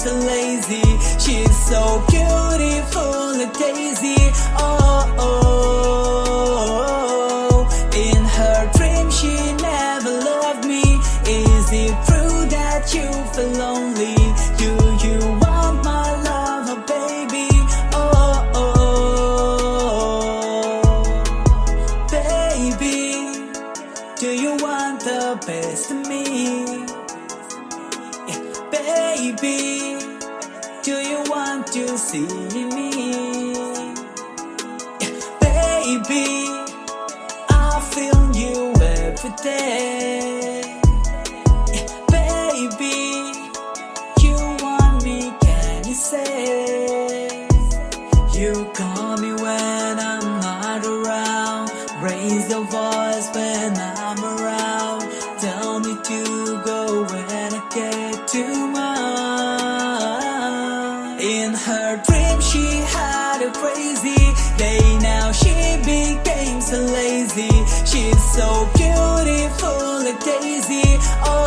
so lazy. She's so beautiful like Daisy. Oh, oh, in her dream she never loved me. Is it true that you feel lonely? Do you want my love, oh baby? Oh, oh, baby, do you want the best of me? Yeah, baby, do you want to see me? Yeah, baby, I feel you every day. Yeah, baby, you want me, can you say? You call me when I'm not around, raise your voice when I'm around, tell me to go when I get too much. In her dream she had a crazy day, now she became so lazy. She's so beautiful like Daisy. Oh,